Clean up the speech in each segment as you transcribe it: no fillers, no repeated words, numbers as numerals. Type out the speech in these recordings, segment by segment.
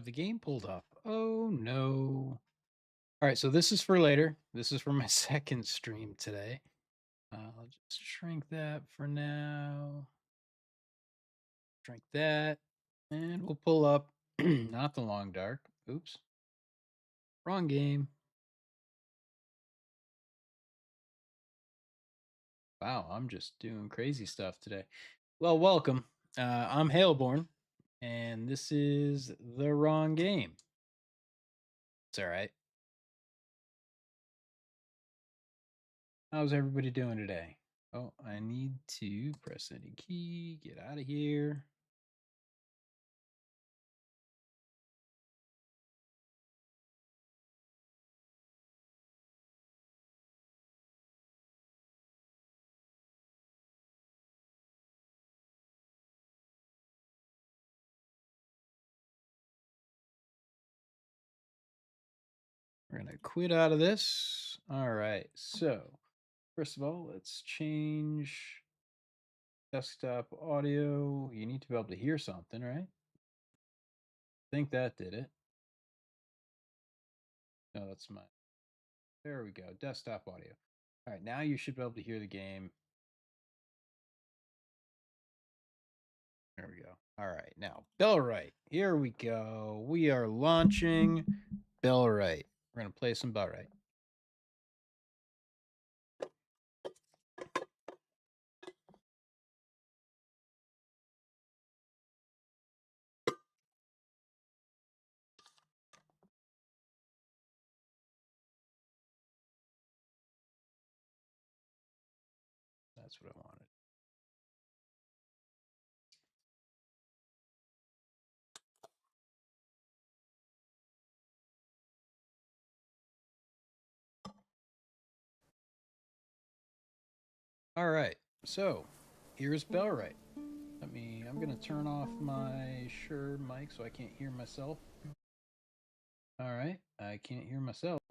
have the game pulled up. Oh no. All right, so this is for later. This is for my second stream today. I'll just shrink that for now. Shrink that. And we'll pull up not the long dark. Oops. Wrong game. Wow, I'm just doing crazy stuff today. Well, welcome. I'm Hailborn, and this is the wrong game. It's all right. How's everybody doing today? Oh, I need to press any key, get out of here. We're going to quit out of this. All right. So, first of all, let's change desktop audio. You need to be able to hear something, right? I think that did it. No, that's mine. There we go. Desktop audio. All right. Now you should be able to hear the game. There we go. All right. Now, Bellwright. Here we go. We are launching Bellwright. We're going to play some Bellwright. That's what I wanted. All right, so here's Bellwright. I'm gonna turn off my Shure mic so I can't hear myself. All right, I can't hear myself.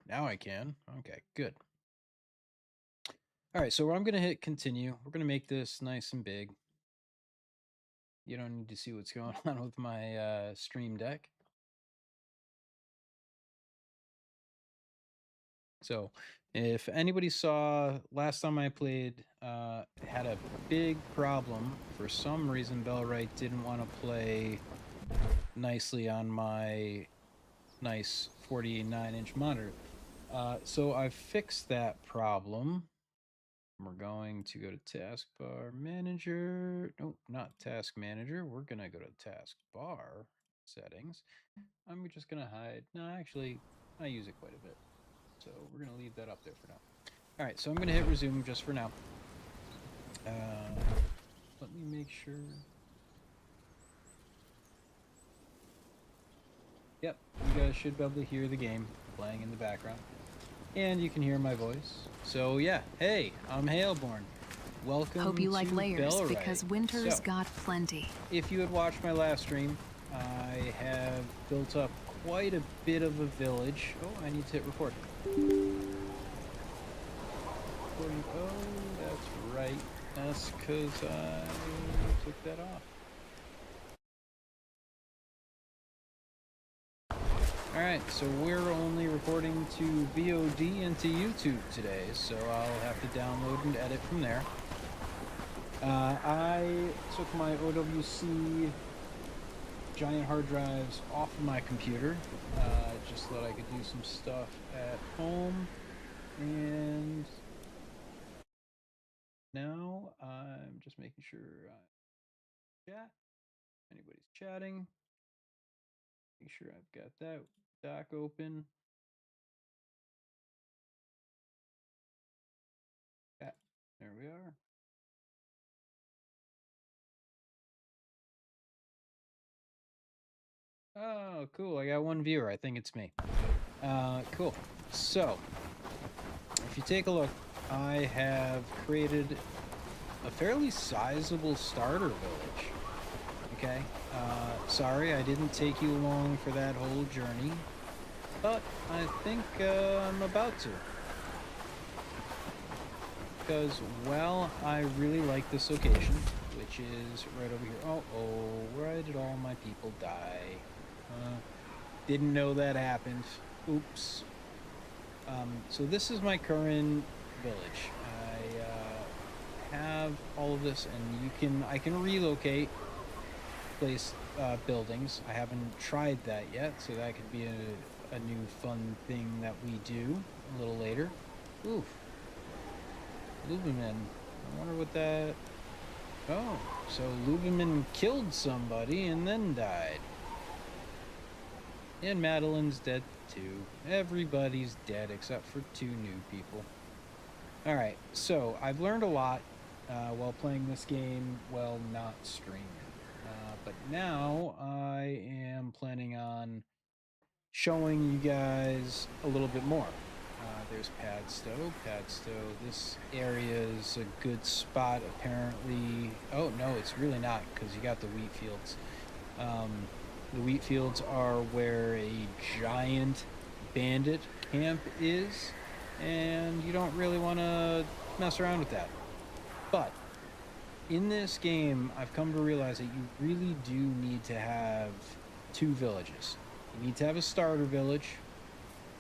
Now I can. Okay, good. All right, so I'm gonna hit continue. We're gonna make this nice and big. You don't need to see what's going on with my Stream Deck. So if anybody saw last time I played, had a big problem. For some reason, Bellwright didn't want to play nicely on my nice 49-inch monitor. So I've fixed that problem. We're going to go to Taskbar Manager. Nope, not Task Manager. We're going to go to Taskbar Settings. I'm just going to hide. No, actually, I use it quite a bit. So we're going to leave that up there for now. All right, so I'm going to hit resume just for now. Let me make sure. Yep, you guys should be able to hear the game playing in the background. And you can hear my voice. So yeah, hey, I'm Hailborn. Welcome. Hope you like layers Bellwright. because winter's got plenty. If you had watched my last stream, I have built up quite a bit of a village. Oh, I need to hit record. Oh, that's right. That's because I took that off. Alright, so we're only recording to VOD and to YouTube today, so I'll have to download and edit from there. I took my OWC giant hard drives off of my computer, just so that I could do some stuff at home, and now I'm just making sure I chat. Anybody's chatting. Make sure I've got that doc open. Yeah, there we are. Oh, cool. I got one viewer. I think it's me. Cool. So, if you take a look, I have created a fairly sizable starter village. Okay? Sorry, I didn't take you along for that whole journey, but I think I'm about to. Because, well, I really like this location, which is right over here. Oh, where did all my people die? Didn't know that happened. Oops. So this is my current village. I have all of this, and I can relocate place buildings. I haven't tried that yet, so that could be a new fun thing that we do a little later. Oof. Luberman. I wonder what that... Oh, so Luberman killed somebody and then died. And Madeline's dead too. Everybody's dead except for 2 new people. Alright, so I've learned a lot while playing this game, while not streaming. But now I am planning on showing you guys a little bit more. There's Padstow. This area is a good spot, apparently. Oh, no, it's really not, because you got the wheat fields. The wheat fields are where a giant bandit camp is, and you don't really want to mess around with that. But in this game, I've come to realize that you really do need to have 2 villages. You need to have a starter village,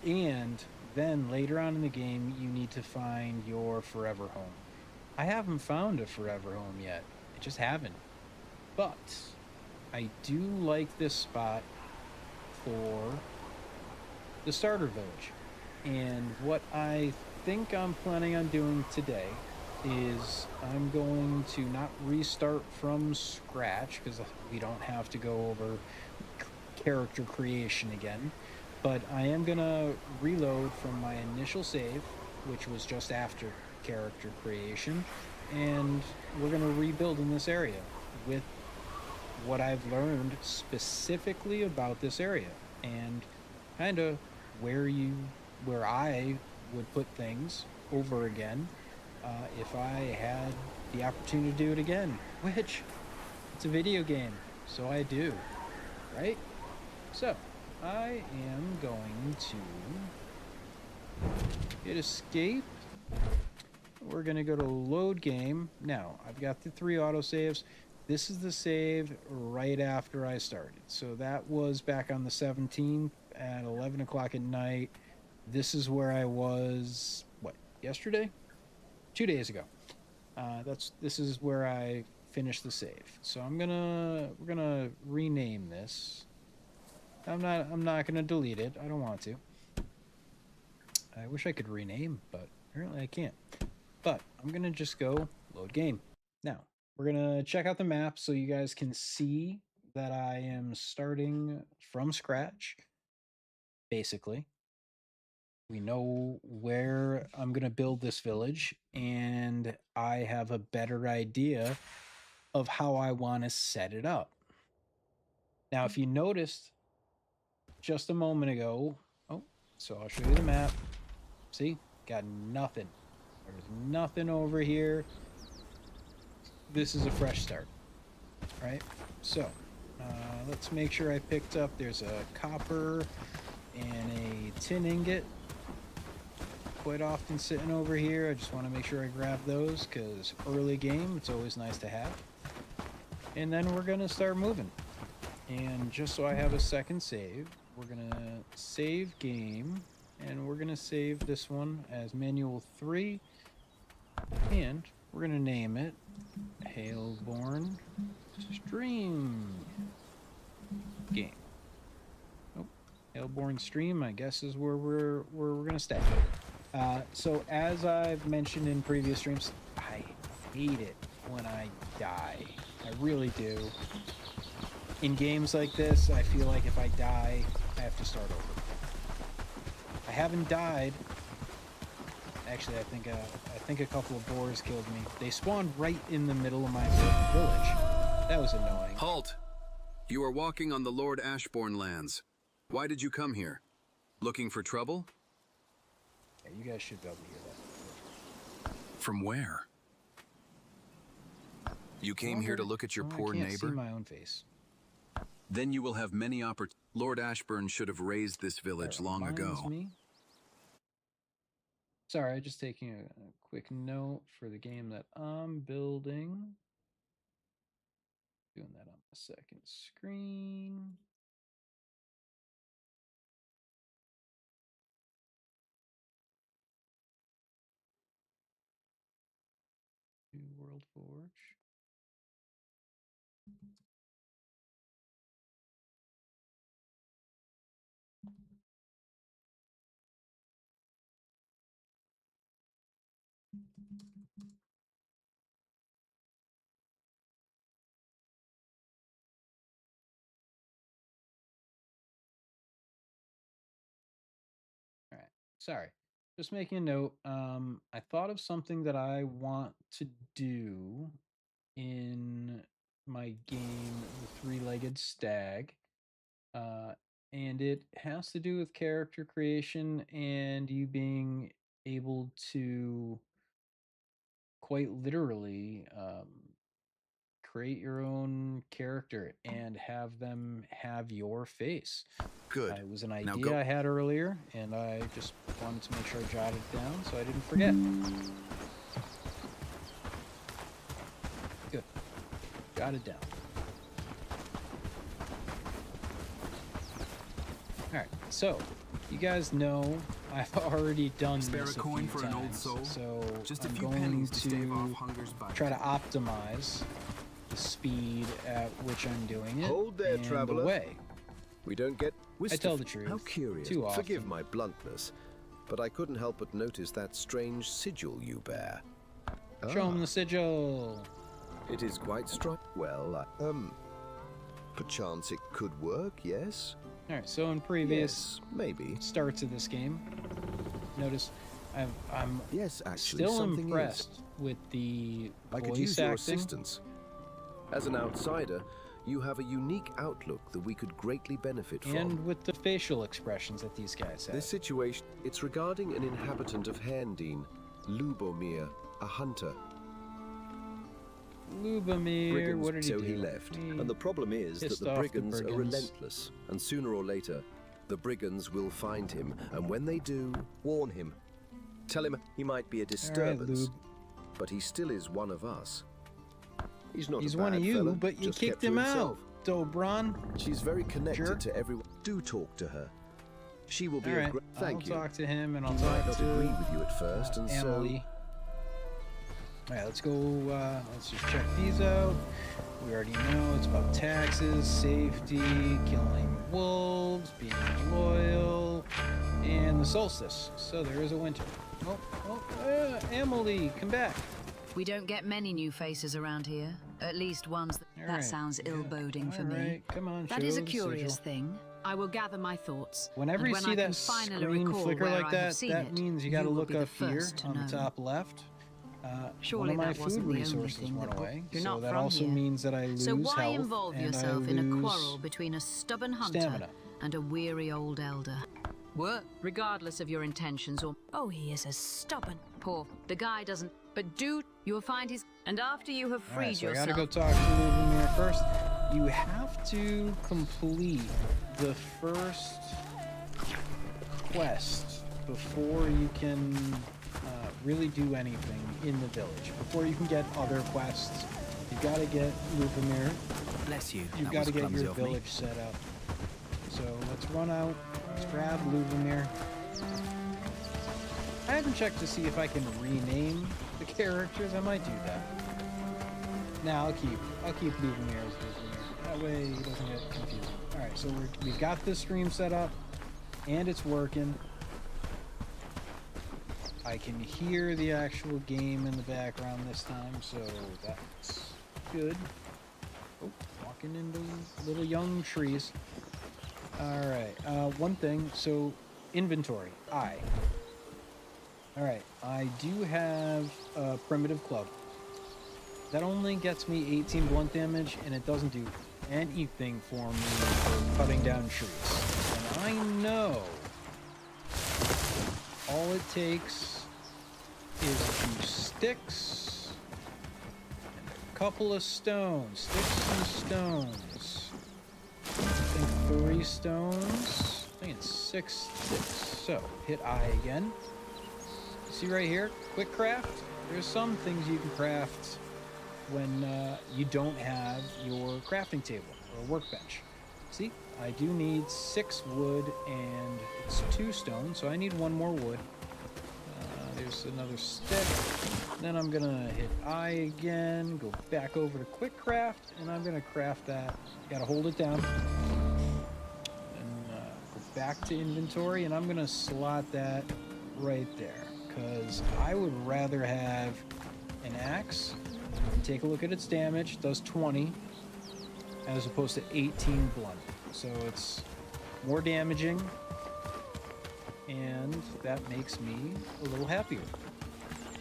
and then later on in the game, you need to find your forever home. I haven't found a forever home yet. I just haven't. But I do like this spot for the starter village. And what I think I'm planning on doing today is I'm going to not restart from scratch, because we don't have to go over character creation again, but I am gonna reload from my initial save, which was just after character creation, and we're gonna rebuild in this area with what I've learned specifically about this area, and kind of where I would put things over again if I had the opportunity to do it again, which it's a video game, so I do, right? So I am going to hit escape. We're going to go to load game. Now, I've got the 3 autosaves. This is the save right after I started. So that was back on the 17th at 11 o'clock at night. This is where I was, what, yesterday? 2 days ago. This is where I finished the save. So we're gonna rename this. I'm not gonna delete it. I don't want to. I wish I could rename, but apparently I can't. But I'm gonna just go load game. Now, we're gonna check out the map so you guys can see that I am starting from scratch, basically. We know where I'm gonna build this village, and I have a better idea of how I want to set it up. Now, if you noticed just a moment ago, so I'll show you the map. See, got nothing. There's nothing over here. This is a fresh start, right? So let's make sure I picked up, there's a copper and a tin ingot quite often sitting over here. I just want to make sure I grab those, because early game, it's always nice to have. And then we're going to start moving. And just so I have a second save, we're going to save game, and we're going to save this one as manual 3, and we're going to name it Hailborn Stream Game. Oh, Hailborn Stream, I guess, is where we're going to stay. So as I've mentioned in previous streams, I hate it when I die. I really do. In games like this, I feel like if I die, I have to start over. I haven't died. Actually, I think a couple of boars killed me. They spawned right in the middle of my village. That was annoying. Halt! You are walking on the Lord Ashbourne lands. Why did you come here? Looking for trouble? Yeah, you guys should be able to hear that. From where? You came here to look at your poor I can't neighbor? see my own face. Then you will have many opportunities. Lord Ashbourne should have raised this village long ago. Me? Sorry, just taking a quick note for the game that I'm building. Doing that on the second screen. Do World Forge. All right. Sorry. Just making a note. I thought of something that I want to do in my game, The Three-Legged Stag. And it has to do with character creation and you being able to quite literally create your own character and have them have your face. Good. It was an Now idea go. I had earlier, and I just wanted to make sure I jotted it down so I didn't forget. Good. Jot it down. Alright, so you guys know I've already done Spare this a coin few for an old times, soul? so Just a I'm few going pennies to stave off to hunger's bite. try to optimize the speed at which I'm doing it. Hold there, and traveler. the way. We don't get... I tell the truth. How curious. Too often. Forgive my bluntness, but I couldn't help but notice that strange sigil you bear. Show him the sigil. It is quite strong. Well, perchance it could work, yes? Alright, so in previous Yes, maybe. starts of this game, notice I'm Yes, actually, still something impressed with the I could voice use your acting. assistance. As an outsider, you have a unique outlook that we could greatly benefit from. And with the facial expressions that these guys have. This situation, it's regarding an inhabitant of Herndine, Lubomir, a hunter. Lubomir, Brigands, what did he so do? he left. He And the problem is that pissed the off the brigands are brigands. relentless, and sooner or later, the brigands will find him, and when they do, warn him. Tell him he might be a disturbance, Lube. but he still is one of us. He's not He's a one bad of you, fella, but you just kicked kept to him himself. out, Dobron. She's very connected Jerk. to everyone. Do talk to her. She will be All of right, great... I'll Thank you. talk to him and I'll He might talk not to agree with you at first, and so... Emily. All right, let's go. Let's just check these out. We already know it's about taxes, safety, killing wolves, being loyal, and the solstice. So there is a winter. Emily, come back. We don't get many new faces around here. At least ones All that right, sounds ill-boding for All me. right, come on, That show is a the curious sigil. thing. I will gather my thoughts. Whenever and you when see I can that finally screen recall flicker where like I have that, seen that it, means you got to will look be the up here first to on the know. top left. Surely One of my that wasn't food the only resources thing went that away, You're so not that from also here. means that I lose So why health involve and yourself I in a lose quarrel between a stubborn hunter stamina. and a weary old elder? What? Regardless of your intentions or... Oh, he is as stubborn. Poor. The guy doesn't... But dude, you will find his... And after you have All right, freed so I yourself... gotta go talk to Lubomir first. You have to complete the first quest before you can really do anything in the village. Before you can get other quests, you gotta get Lubomir. Bless you. You've got to get your village set up. So let's run out. Let's grab Lubomir. I haven't checked to see if I can rename the characters. I might do that. Now I'll keep Lubomir as Lubomir. That way he doesn't get confused. All right, so we've got this stream set up, and it's working. I can hear the actual game in the background this time, so that's good. Oh, walking into little young trees. All right, one thing. So inventory. All right, I do have a primitive club. That only gets me 18 blunt damage, and it doesn't do anything for me for cutting down trees. And I know all it takes is a few sticks and a couple of stones. Sticks and stones. I think 3 stones. I think it's 6 sticks. So, hit I again. See right here? Quick craft. There's some things you can craft when you don't have your crafting table or workbench. See, I do need 6 wood and it's 2 stone, so I need 1 more wood. There's another stick. Then I'm gonna hit I again, go back over to quick craft, and I'm gonna craft that. Gotta hold it down. And go back to inventory, and I'm gonna slot that right there. Because I would rather have an axe. Take a look at its damage, it does 20, as opposed to 18 blunt. So it's more damaging, and that makes me a little happier.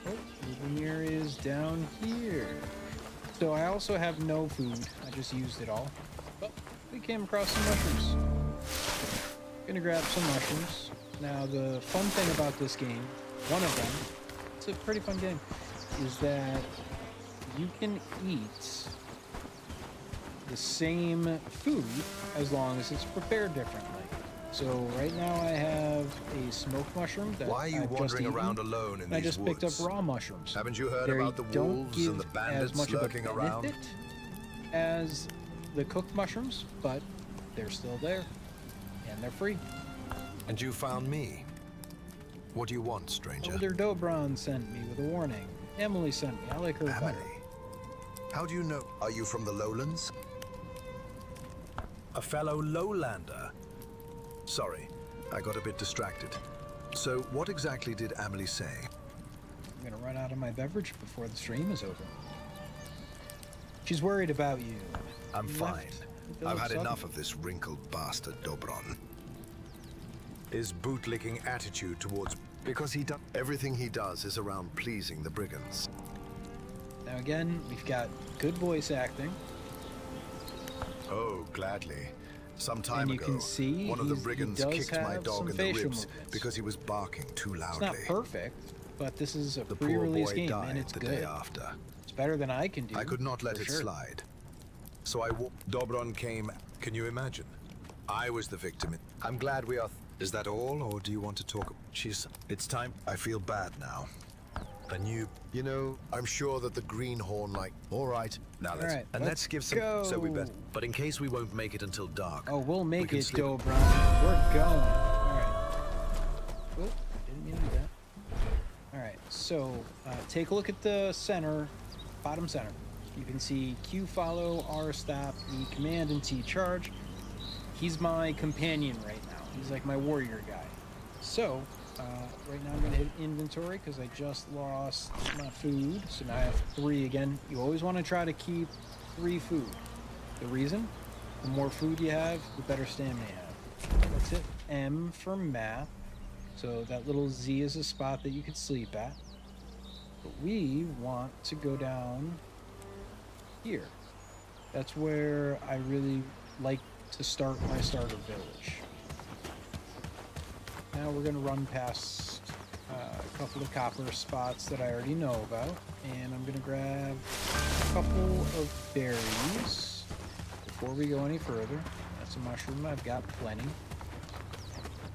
Oh, Lumiere is down here. So I also have no food. I just used it all. But we came across some mushrooms. Gonna grab some mushrooms. Now the fun thing about this game, one of them, it's a pretty fun game, is that you can eat the same food as long as it's prepared differently. So right now I have a smoked mushroom that Why are you I've wandering just around alone in I these just picked up woods? raw mushrooms. Haven't you heard They about the don't wolves give and the as bandits much of a lurking around? benefit as the cooked mushrooms, but they're still there, and they're free. And you found me. What do you want, stranger? Elder Dobron sent me with a warning. Emily sent me. I like her Emily? better. How do you know? Are you from the lowlands? A fellow lowlander? Sorry, I got a bit distracted. So what exactly did Emily say? I'm gonna run out of my beverage before the stream is over. She's worried about you. I'm You fine. left I've had Philip enough Sutton. of this wrinkled bastard Dobron. His bootlicking attitude towards... Because he does... Everything he does is around pleasing the brigands. Now again, we've got good voice acting. Oh, gladly. Some time And you ago, can see one of the he brigands does kicked my have dog some in the facial ribs movements. because he was barking too It's loudly. not perfect, but this is a The poor pre-release boy game, died and it's the good. day after. It's better than I can do. I could not let for it sure. slide. So Dobron came... Can you imagine? I was the victim. I'm glad we are... Is that all, or do you want to talk... It's time. I feel bad now. And you know, I'm sure that the greenhorn All right, now let's... right, and let's give some... go. So we bet. But in case we won't make it until dark... Oh, we'll make can it, sleep- Dobron. We're going. Alright. Oh, didn't mean to do that. Alright, so take a look at the center, bottom center. You can see Q follow, R stop, E command, and T charge. He's my companion right now. He's like my warrior guy. So, right now I'm going to hit inventory because I just lost my food. So now I have 3 again. You always want to try to keep 3 food. The reason? The more food you have, the better stamina you have. Let's hit M for map. So that little Z is a spot that you could sleep at. But we want to go down here. That's where I really like to start my starter village. Now we're going to run past a couple of copper spots that I already know about, and I'm going to grab a couple of berries before we go any further. That's a mushroom, I've got plenty.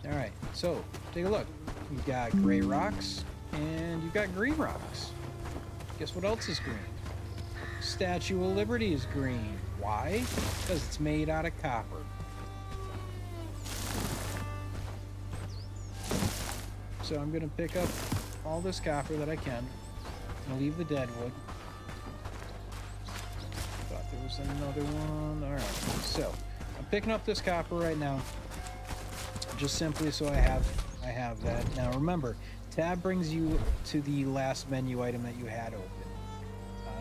Alright, so take a look. You've got gray rocks, and you've got green rocks. Guess what else is green? Statue of Liberty is green. Why? Because it's made out of copper. So I'm going to pick up all this copper that I can and leave the dead wood. Thought there was another one. Alright, so I'm picking up this copper right now. Just simply so I have that. Now remember, tab brings you to the last menu item that you had open.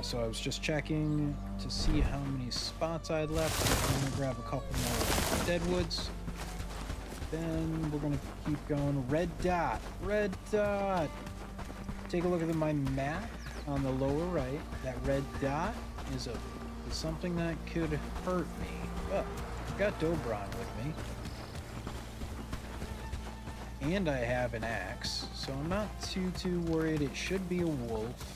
So I was just checking to see how many spots I had left. I'm going to grab a couple more deadwoods. Then we're going to keep going. Red dot. Red dot. Take a look at my map on the lower right. That red dot is something that could hurt me. But I've got Dobron with me. And I have an axe, so I'm not too worried. It should be a wolf.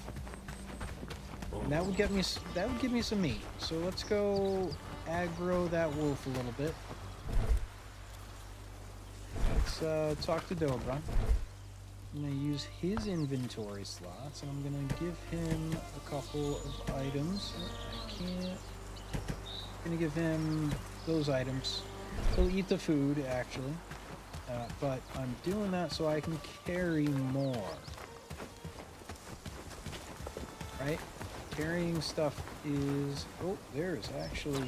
And that would give me some meat. So let's go aggro that wolf a little bit. Let's talk to Dobron. I'm going to use his inventory slots, and I'm going to give him a couple of items. I can't. I'm going to give him those items. He'll eat the food, actually. But I'm doing that so I can carry more. Right? Carrying stuff is... Oh, there's actually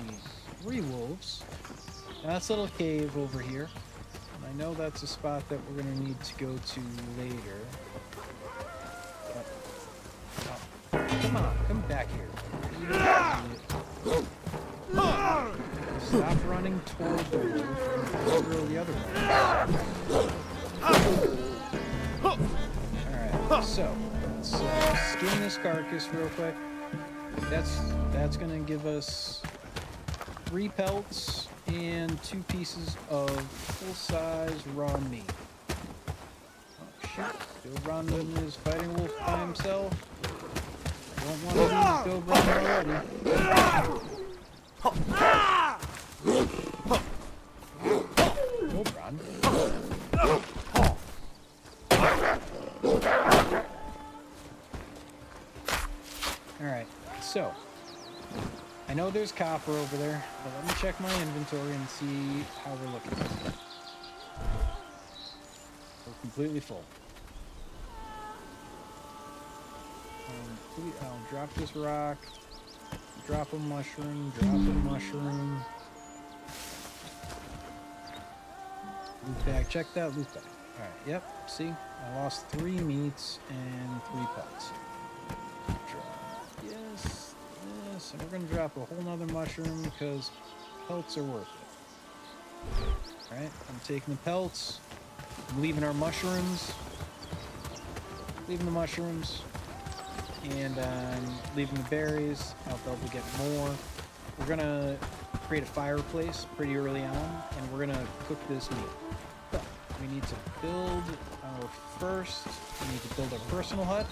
3 wolves. Now, that's a little cave over here. And I know that's a spot that we're going to need to go to later. But, come on, come back here. Stop running toward the wolf and go the other way. Alright, so let's skin this carcass real quick. That's gonna give us 3 pelts and 2 pieces of full-size raw meat. Oh shit, Bill Ron is fighting a wolf by himself. I don't want to lose Bill Ron already. Bill Ron. Alright, so I know there's copper over there, but let me check my inventory and see how we're looking. We're completely full. I'll drop this rock, drop a mushroom, drop a mushroom. Loot bag, check that loot bag. Alright, yep, see? I lost 3 meats and 3 pelts. Yes, and we're gonna drop a whole nother mushroom because pelts are worth it. Alright, I'm taking the pelts, I'm leaving our mushrooms, leaving the mushrooms, and leaving the berries. I'll be able to get more. We're gonna create a fireplace pretty early on, and we're gonna cook this meat. But we need to build we need to build our personal hut.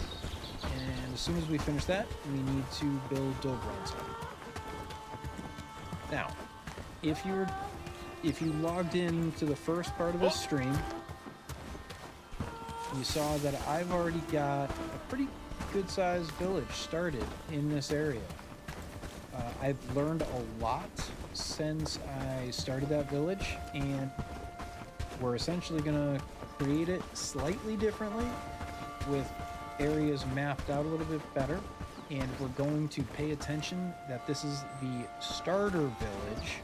And as soon as we finish that, we need to build Dobron's hut. Now, if you logged in to the first part of this stream, you saw that I've already got a pretty good-sized village started in this area. I've learned a lot since I started that village, and we're essentially gonna create it slightly differently with areas mapped out a little bit better, and we're going to pay attention that this is the starter village,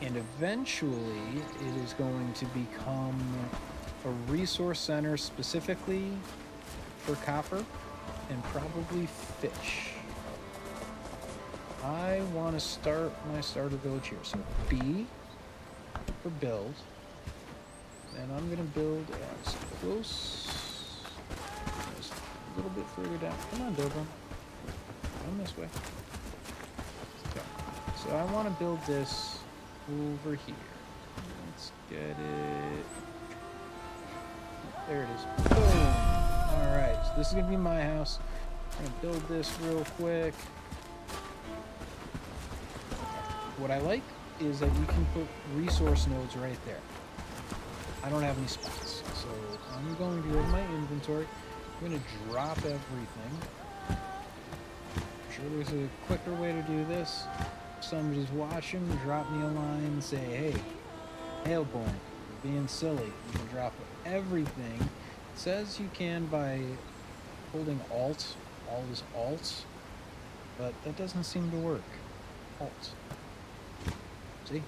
and eventually it is going to become a resource center specifically for copper and probably fish. I want to start my starter village here, so B for build, and I'm gonna build as close as a little bit further down. Come on, Dobron. Come this way. Okay. So I want to build this over here. Let's get it. There it is. Boom. Alright, so this is going to be my house. I'm going to build this real quick. What I like is that you can put resource nodes right there. I don't have any spots, so I'm going to go to my inventory. I'm going to drop everything. I'm sure there's a quicker way to do this. If somebody's watching, drop me a line and say, hey, Hailborn, you're being silly. You can drop everything. It says you can by holding Alt. All is Alt. But that doesn't seem to work. Alt. See?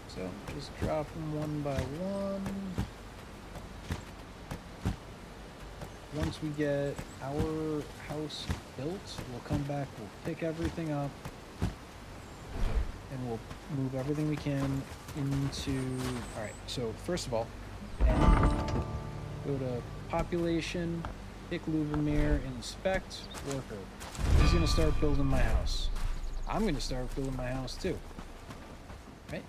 So just drop them one by one. Once we get our house built, we'll come back, we'll pick everything up, and we'll move everything we can into... Alright, so first of all, go to population, pick Lubomir, inspect, worker. He's going to start building my house. I'm going to start building my house too. Right?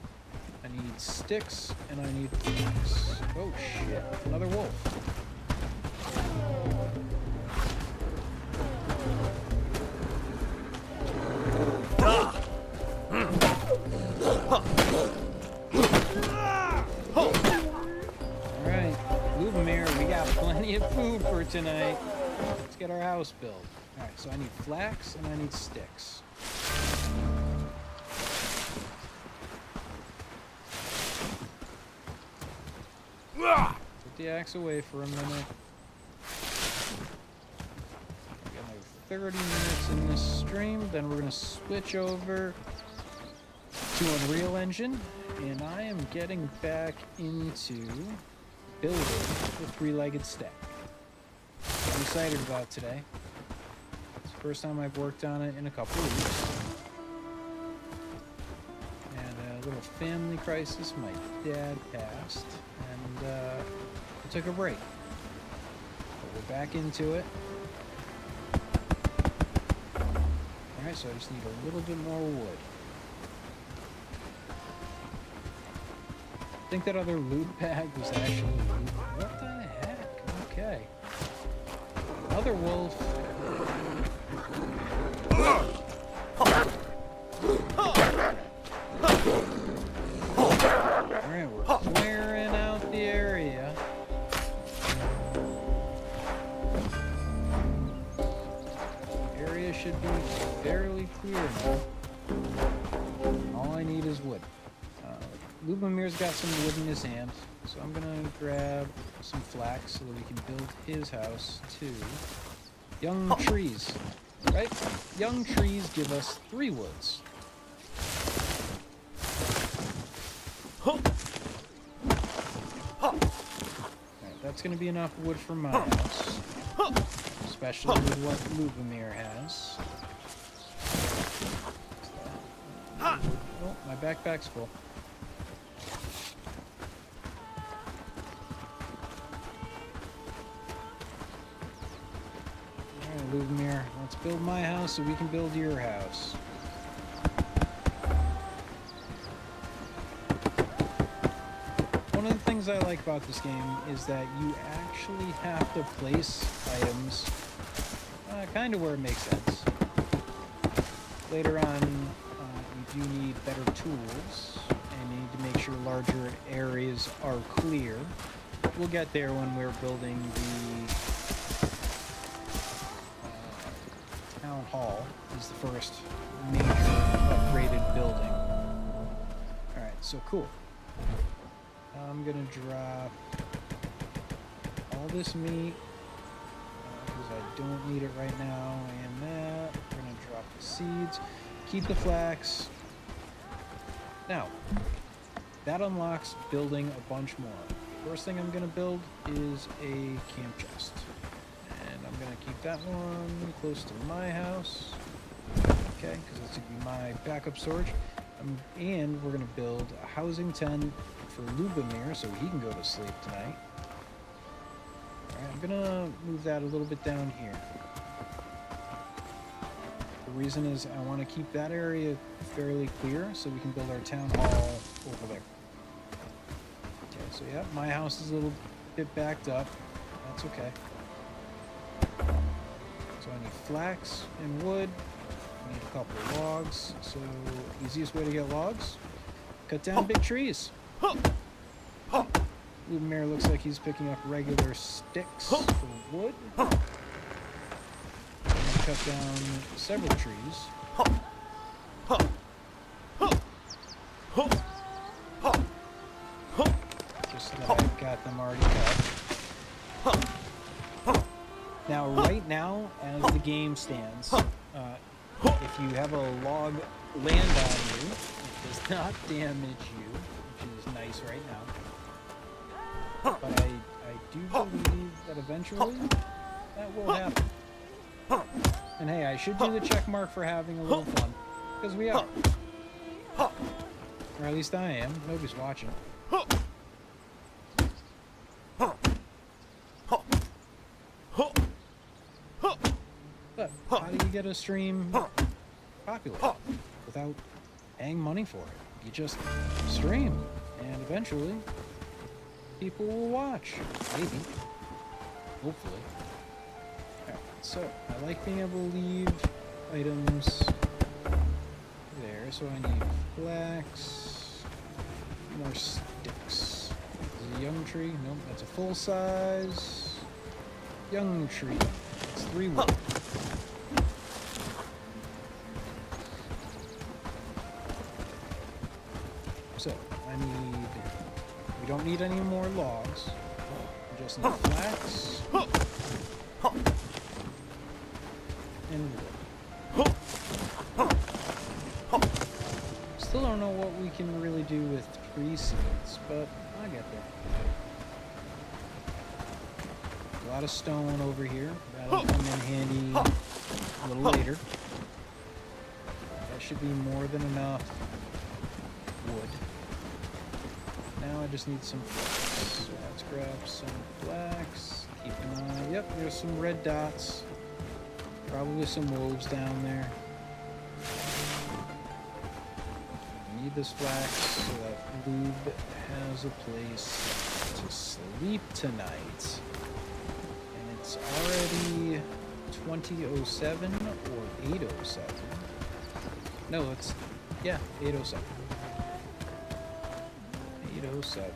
I need sticks, and I need blocks. Oh shit, another wolf. Alright, Lubomir, we got plenty of food for tonight. Let's get our house built. Alright, so I need flax and I need sticks. Put the axe away for a minute. We got like 30 minutes in this stream, then we're gonna switch over to Unreal Engine, and I am getting back into building the Three-Legged Stag. I'm excited about today. It's the first time I've worked on it in a couple of weeks. And a little family crisis. My dad passed, and I took a break. But we're back into it. Alright, so I just need a little bit more wood. I think that other loot bag was actually loot. What the heck? Okay. Another wolf. Alright, we're clearing out the area. The area should be fairly clear now. All I need is wood. Lubomir's got some wood in his hand, so I'm gonna grab some flax so that we can build his house too. Young trees, right? Young trees give us 3 woods. Alright, that's gonna be enough wood for my house, especially with what Lubomir has. Oh, my backpack's full. Lubomir, let's build my house so we can build your house. One of the things I like about this game is that you actually have to place items kind of where it makes sense. Later on, you do need better tools, and you need to make sure larger areas are clear. We'll get there when we're building the Town Hall. Is the first major upgraded building. Alright, so cool. I'm gonna drop all this meat because I don't need it right now, and that. We're gonna drop the seeds, keep the flax. Now, that unlocks building a bunch more. First thing I'm gonna build is a camp chest. And I'm gonna keep that one close to my house. Okay, because that's gonna be my backup storage. And we're gonna build a housing tent for Lubomir so he can go to sleep tonight. Alright, I'm gonna move that a little bit down here. The reason is I want to keep that area fairly clear so we can build our town hall over there. Okay, so yeah, my house is a little bit backed up. That's okay. So I need flax and wood. I need a couple of logs. So easiest way to get logs, cut down big trees. Lubomir looks like he's picking up regular sticks for wood. I'm gonna cut down several trees. Just so that I've got them already cut. Now, right now, as the game stands, if you have a log land on you, it does not damage you, which is nice right now. But I do believe that eventually that will happen. And hey, I should do the check mark for having a little fun, because we are. Or at least I am. Nobody's watching. But how do you get a stream popular without paying money for it? You just stream, and eventually people will watch. Maybe. Hopefully. Alright, so I like being able to leave items there, so I need flax, more sticks. a young tree. Nope, that's a full size young tree. It's 3 wood. So we don't need any more logs. We just need flax and wood. Still don't know what we can really do with tree seeds, but I'll get there. A lot of stone over here. That'll come in handy a little later. That should be more than enough wood. Now I just need some flax. So let's grab some flax. Keep an eye. Yep, there's some red dots. Probably some wolves down there. I need this flax so that Lube has a place to sleep tonight. And it's already 20:07 or 8:07. No, it's, yeah, 8:07. 8:07.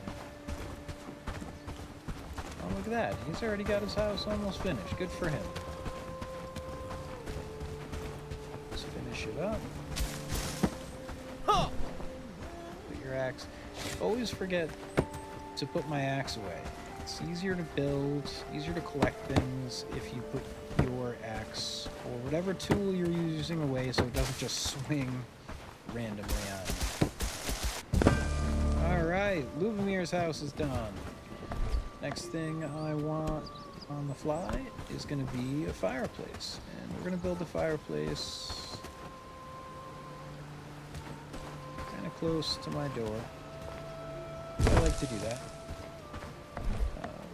Oh, look at that. He's already got his house almost finished. Good for him. Let's finish it up. Put your axe. Always forget to put my axe away. It's easier to build, easier to collect things if you put your axe or whatever tool you're using away so it doesn't just swing randomly on you. Alright, Lubomir's house is done. Next thing I want on the fly is going to be a fireplace. And we're going to build a fireplace kind of close to my door. I like to do that.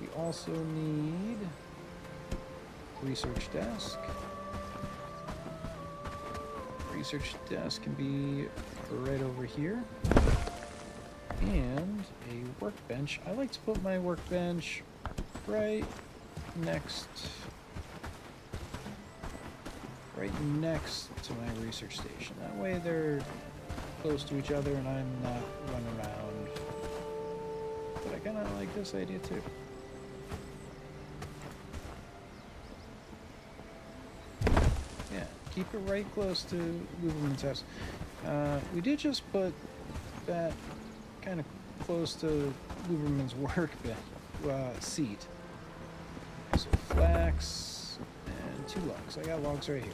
We also need research desk. Research desk can be right over here. And a workbench. I like to put my workbench right next to my research station. That way they're close to each other and I'm not running around. But I kind of like this idea too. Yeah, keep it right close to Luberman's house. We did just put that kind of close to Luberman's work seat. So flax and 2 logs. I got logs right here.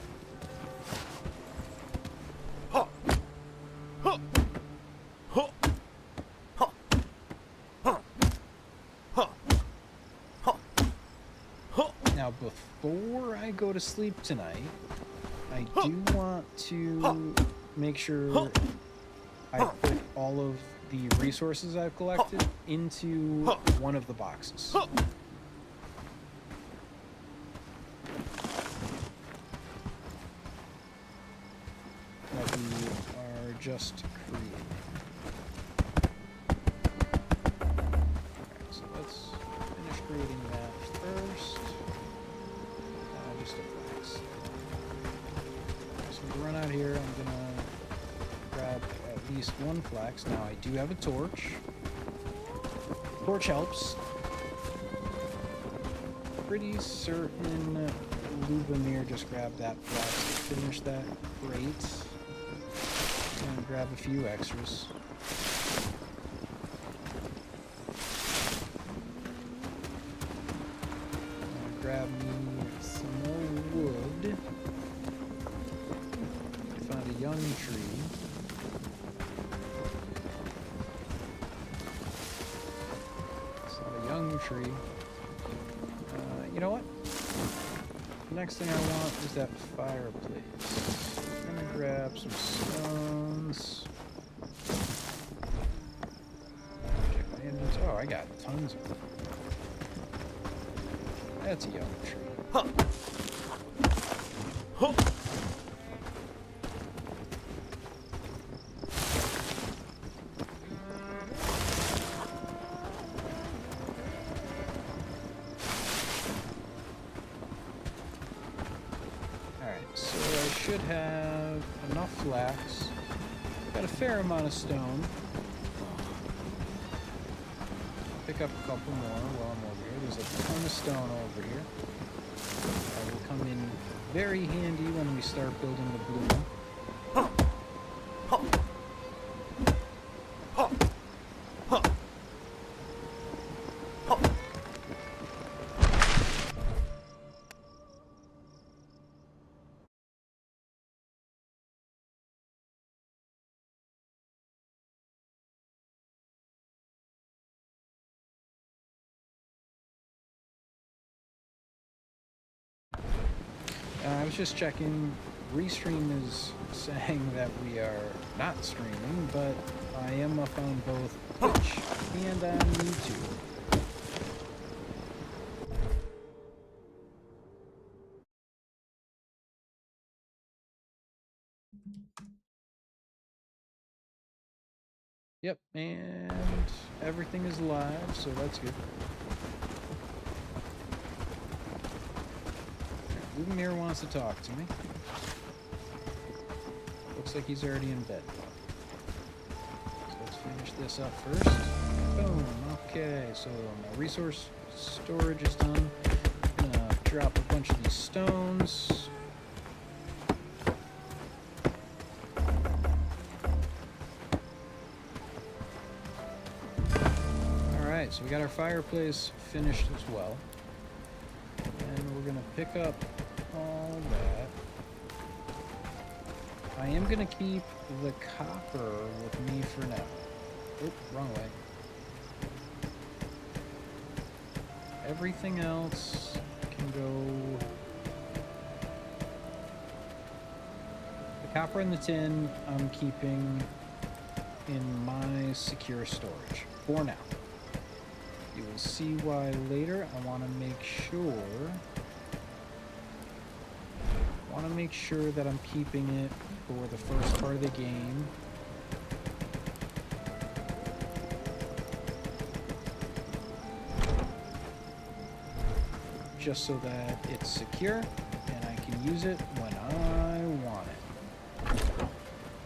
Now, before I go to sleep tonight, I do want to make sure I put all of the resources I've collected into one of the boxes. That we are just creating. Alright, so let's finish creating that first. Just a flax. So we run out here, I'm gonna grab at least 1 flax. Now I do have a torch. Torch helps. Pretty certain Lubomir just grabbed that flax to finish that crate. And grab a few extras. Grab me some more wood. I found a young tree. It's not a young tree. You know what? The next thing I want is that fireplace. I'm gonna grab some stones. Check my inventory. Oh, I got tons of them. That's a young tree. Alright, so I should have enough flax. Got a fair amount of stone. pick up a couple more while I'm over here. There's a ton of stone over here. That will come in very handy when we start building the blue one. I was just checking. Restream is saying that we are not streaming, but I am up on both Twitch and on YouTube. Yep, and everything is live, so that's good. Lubomir wants to talk to me. Looks like he's already in bed. So let's finish this up first. Boom. Okay, so my resource storage is done. I'm gonna drop a bunch of these stones. Alright, so we got our fireplace finished as well. And we're gonna pick up all that. I am gonna keep the copper with me for now. Oop, wrong way. Everything else can go. The copper and the tin I'm keeping in my secure storage for now. You will see why later. I want to make sure that I'm keeping it for the first part of the game. Just so that it's secure and I can use it when I want it.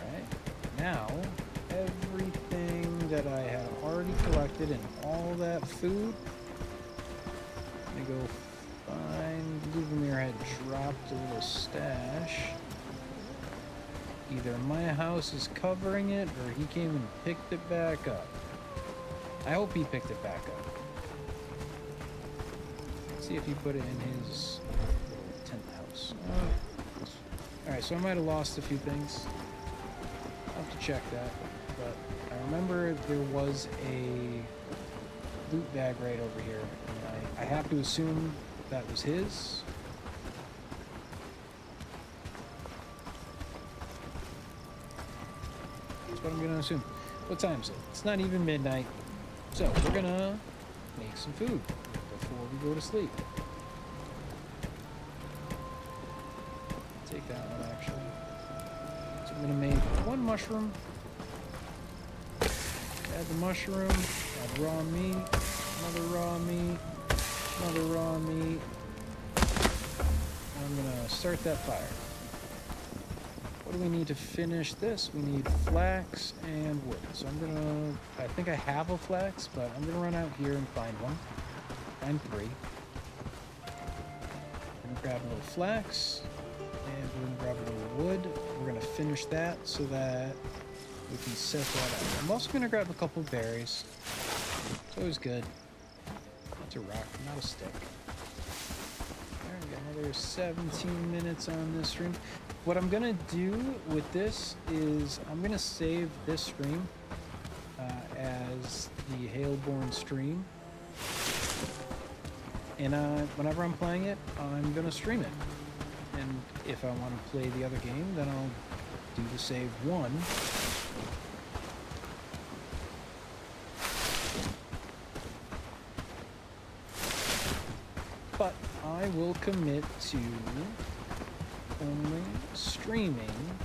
Alright, now everything that I have already collected and all that food, I'm gonna go find. Lubomir had dropped a little stash. Either my house is covering it or he came and picked it back up. I hope he picked it back up. Let's see if he put it in his tent house. Alright, so I might have lost a few things. I'll have to check that. But I remember there was a loot bag right over here. And I have to assume that was his. That's what I'm gonna assume. What time is it? It's not even midnight. So we're gonna make some food before we go to sleep. Take that one actually. So I'm gonna make one mushroom. Add the mushroom, add raw meat, another raw meat, another raw meat. I'm gonna start that fire. What do we need to finish this? We need flax and wood. So I think I have a flax, but I'm gonna run out here and find one. Find 3. We're gonna grab a little flax, and we're gonna grab a little wood. We're gonna finish that so that we can set that up. I'm also gonna grab a couple berries. It's always good. It's a rock, not a stick. Alright, we got another 17 minutes on this stream. What I'm gonna do with this is I'm gonna save this stream as the Hailborn stream. And whenever I'm playing it, I'm gonna stream it. And if I want to play the other game, then I'll do the save one. But I will commit to only streaming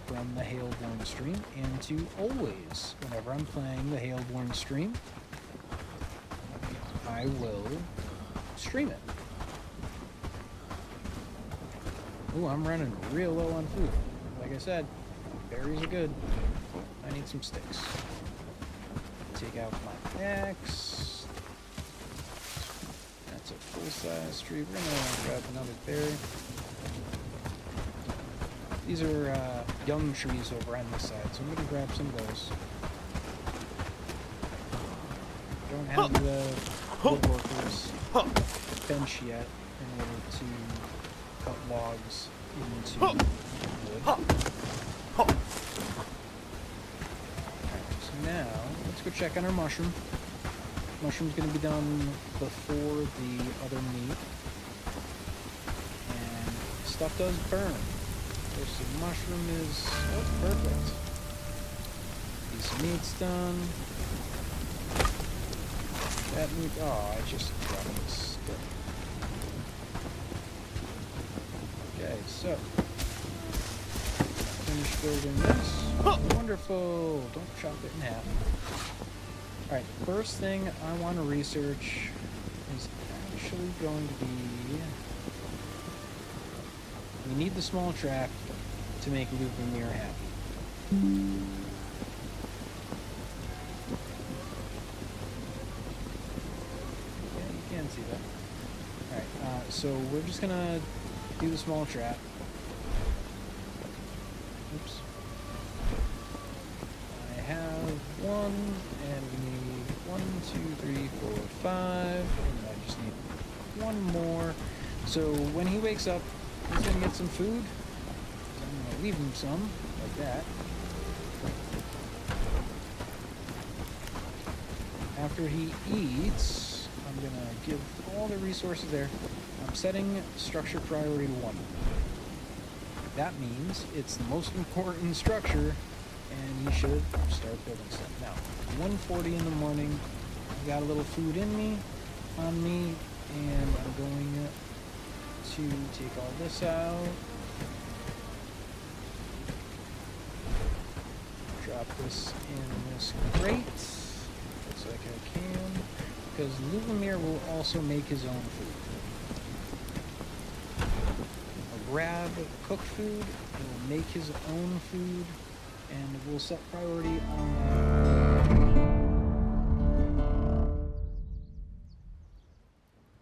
from the Hailborn stream, and to always, whenever I'm playing the Hailborn stream, I will stream it. Ooh, I'm running real low on food. Like I said, berries are good. I need some sticks. Take out my axe. full-size tree. We're gonna grab another berry. These are young trees over on this side, so I'm gonna grab some of those. Don't have the woodworkers bench yet in order to cut logs into wood. Alright, so now let's go check on our mushroom. Mushroom's gonna be done before the other meat. And stuff does burn. So mushroom is perfect. Piece of meat's done. That meat, oh, I just dropped this stick. Okay, so finish building this. Wonderful. Don't chop it in half. Alright, first thing I want to research is actually going to be... We need the small trap to make Lupamir happy. Yeah, you can see that. Alright, so we're just gonna do the small trap. Oops. I have one, and we need 1, 2, 3, 4, 5, and I just need one more. So when he wakes up, he's gonna get some food. So I'm gonna leave him some, like that. After he eats, I'm gonna give all the resources there. I'm setting structure priority 1. That means it's the most important structure, and he should start building stuff. Now, 1:40 in the morning, I've got a little food on me, and I'm going to take all this out. Drop this in this crate. Looks like I can. Because Lupamir will also make his own food. I'll grab cooked food, and will make his own food, and we'll set priority on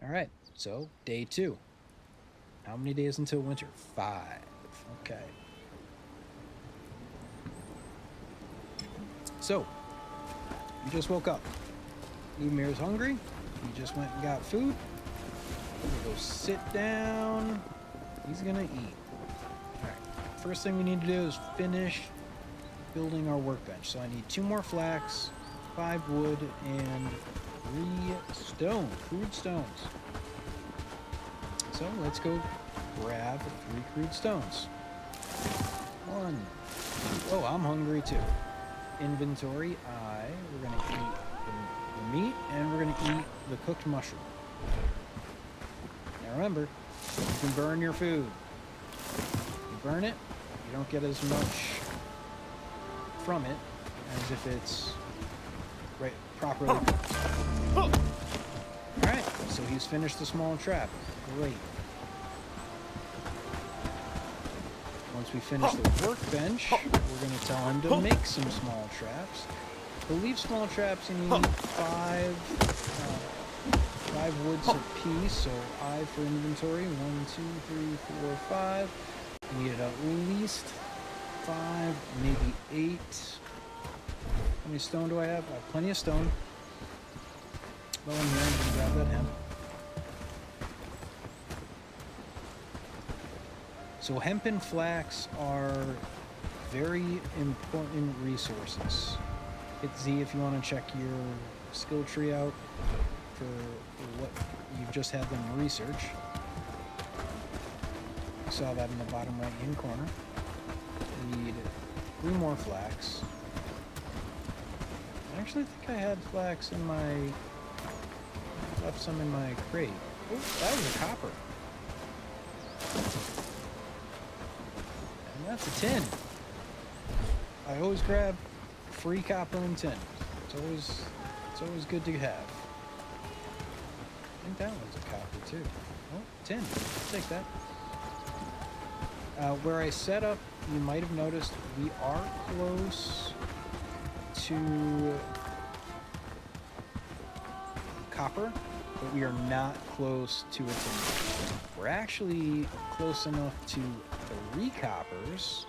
that. Alright, so day 2. How many days until winter? 5. Okay. So, you just woke up. Lupamir's hungry. He just went and got food. He's gonna go sit down. He's gonna eat. Alright. First thing we need to do is finish building our workbench. So I need 2 more flax, 5 wood, and 3 stone. Crude stones. So let's go grab 3 crude stones. 1, 2. Oh, I'm hungry too. Inventory, we're gonna eat the meat, and we're gonna eat the cooked mushroom. Now remember, you can burn your food. You burn it, you don't get as much from it as if it's properly cooked. Alright, so he's finished the small trap. Great. Once we finish the workbench, we're going to tell him to make some small traps. To leave small traps, you need 5 woods apiece, so I for inventory. 1, 2, 3, 4, 5. You need at least 5, maybe 8. How many stone do I have? I have plenty of stone. Well, I'm here. I'm going to grab that hemp. So hemp and flax are very important resources. Hit Z if you want to check your skill tree out for what you've just had them research. You saw that in the bottom right hand corner. Need 3 more flax. I actually think I had flax in my... left some in my crate. Oh, that was a copper. And that's a tin. I always grab free copper and tin. It's always good to have. I think that one's a copper too. Oh, tin. I'll take that. Where I set up, you might have noticed we are close to copper, but we are not close to a timber. We're actually close enough to 3 coppers.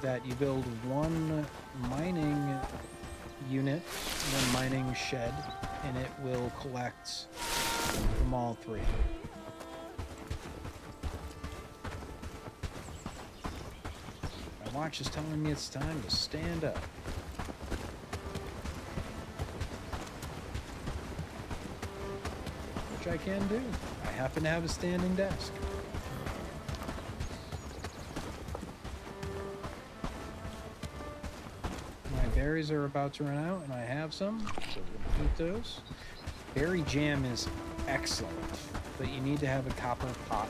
That you build 1 mining unit, 1 mining shed, and it will collect from all 3. My watch is telling me it's time to stand up. Which I can do. I happen to have a standing desk. My berries are about to run out, and I have some, so we'll eat those. Berry jam is excellent, but you need to have a copper pot,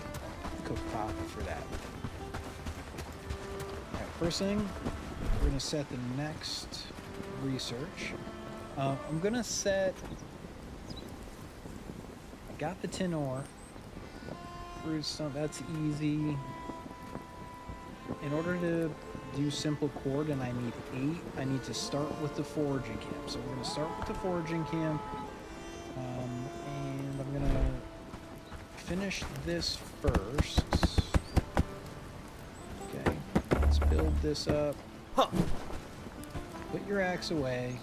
cook pot for that. Alright, first thing, we're going to set the next research. I'm going to set... I got the tin ore. Fruit stump, that's easy. In order to do simple cord, and I need 8, I need to start with the foraging camp. So we're going to start with the foraging camp. And I'm going to finish this first. Okay, let's build this up. Huh. Put your axe away.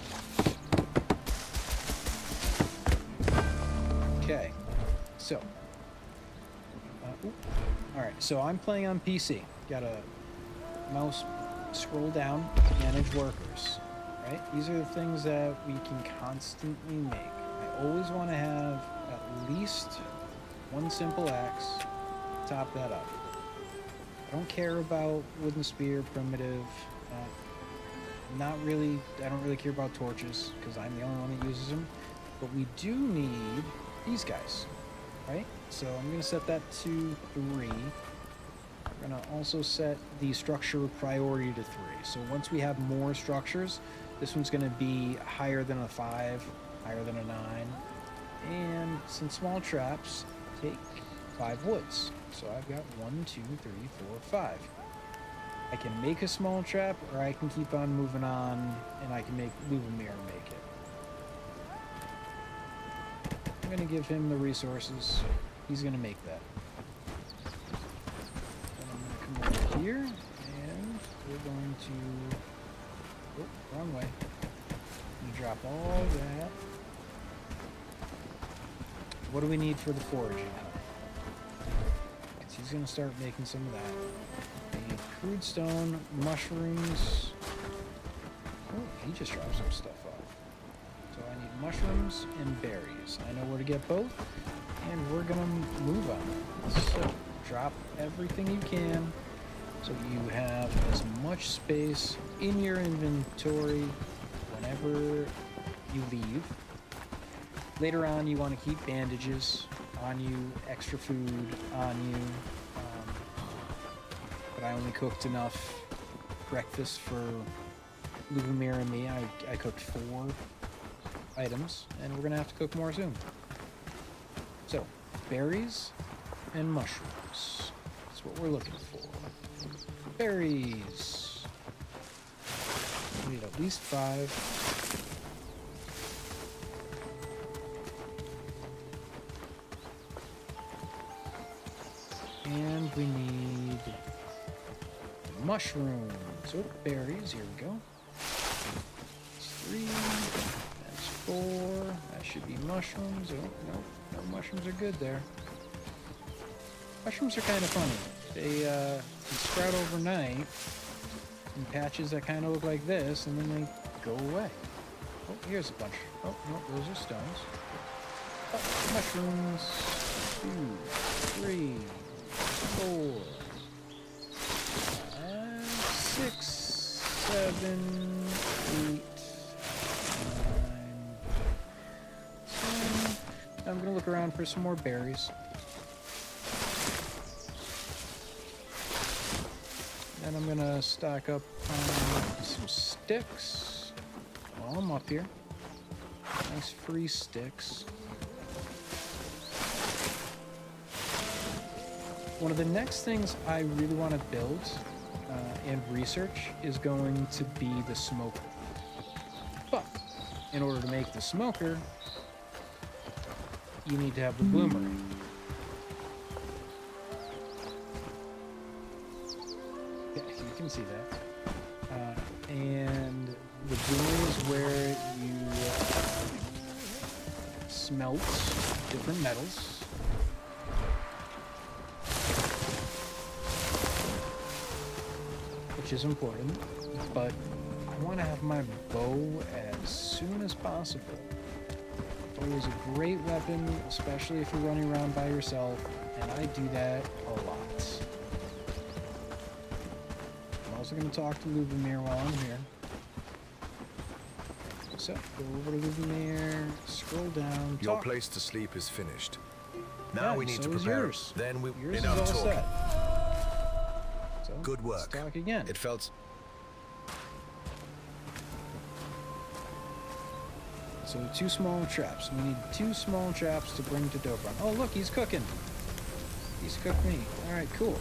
Okay, so. Alright, so I'm playing on PC. Got a mouse, scroll down, manage workers. Right? These are the things that we can constantly make. I always want to have at least 1 simple axe. Top that up. I don't care about wooden spear, primitive. I don't really care about torches because I'm the only one that uses them. But we do need these guys, right? So I'm going to set that to 3. We're going to also set the structure priority to 3. So once we have more structures, this one's going to be higher than a 5, higher than a 9. And some small traps take 5 woods. So I've got 1, 2, 3, 4, 5. I can make a small trap, or I can keep on moving on, and I can leave a mirror and make it. I'm going to give him the resources. He's going to make that. Then I'm going to come over here, and we're going to... Oh, wrong way. I'm going to drop all that. What do we need for the foraging hub? Because he's going to start making some of that. We need crude stone, mushrooms. Oh, he just dropped some stuff off. So I need mushrooms and berries. I know where to get both, and we're going to move on. So drop everything you can so you have as much space in your inventory whenever you leave. Later on, you want to keep bandages on you, extra food on you. But I only cooked enough breakfast for Lubomir and me. I cooked 4 items, and we're going to have to cook more soon. So, berries and mushrooms. That's what we're looking for. Berries. We need at least 5. And we need mushrooms. Oh, berries. Here we go. That's 3. That's 4. That should be mushrooms. Oh, no mushrooms are good there. Mushrooms are kind of funny. They can sprout overnight in patches that kind of look like this, and then they go away. Oh, here's a bunch. Oh, no, those are stones. Oh, mushrooms. 2, 3, 4, 5, 6, 7, 8, 9, 10. I'm gonna look around for some more berries. And I'm gonna stock up on some sticks while I'm up here. Nice free sticks. One of the next things I really want to build and research is going to be the smoker. in order to make the smoker, you need to have the bloomery. Yeah, you can see that. And the bloomery is where you smelt different metals. Which is important, but I want to have my bow as soon as possible. Bow is a great weapon, especially if you're running around by yourself, and I do that a lot. I'm also going to talk to Lubomir while I'm here. So, go over to Lubomir, scroll down, Your talk. place to sleep is finished. Now Yeah, we need so to is prepare. yours. Then we Yours is enough all talking. set. So, Good let's work. talk again. It felt So 2 small traps. We need 2 small traps to bring to Dobron. Oh, look, he's cooking. He's cooked me. All right, cool.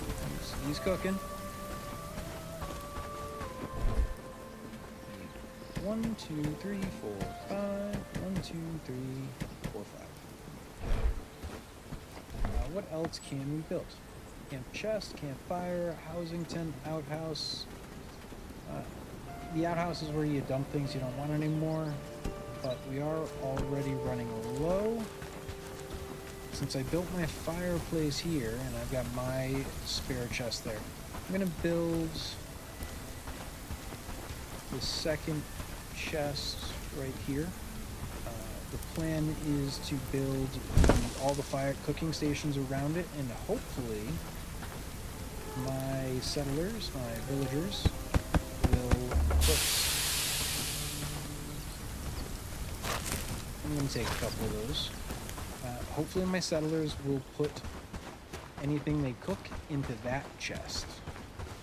He's cooking. 1, 2, 3, 4, 5. 1, 2, 3, 4, 5. What else can we build? Camp chest, campfire, housing tent, outhouse. The outhouse is where you dump things you don't want anymore. But we are already running low. Since I built my fireplace here, and I've got my spare chest there, I'm going to build the second chest right here. The plan is to build all the fire cooking stations around it, and hopefully my settlers, my villagers, will cook. I'm going to take a couple of those. Hopefully my settlers will put anything they cook into that chest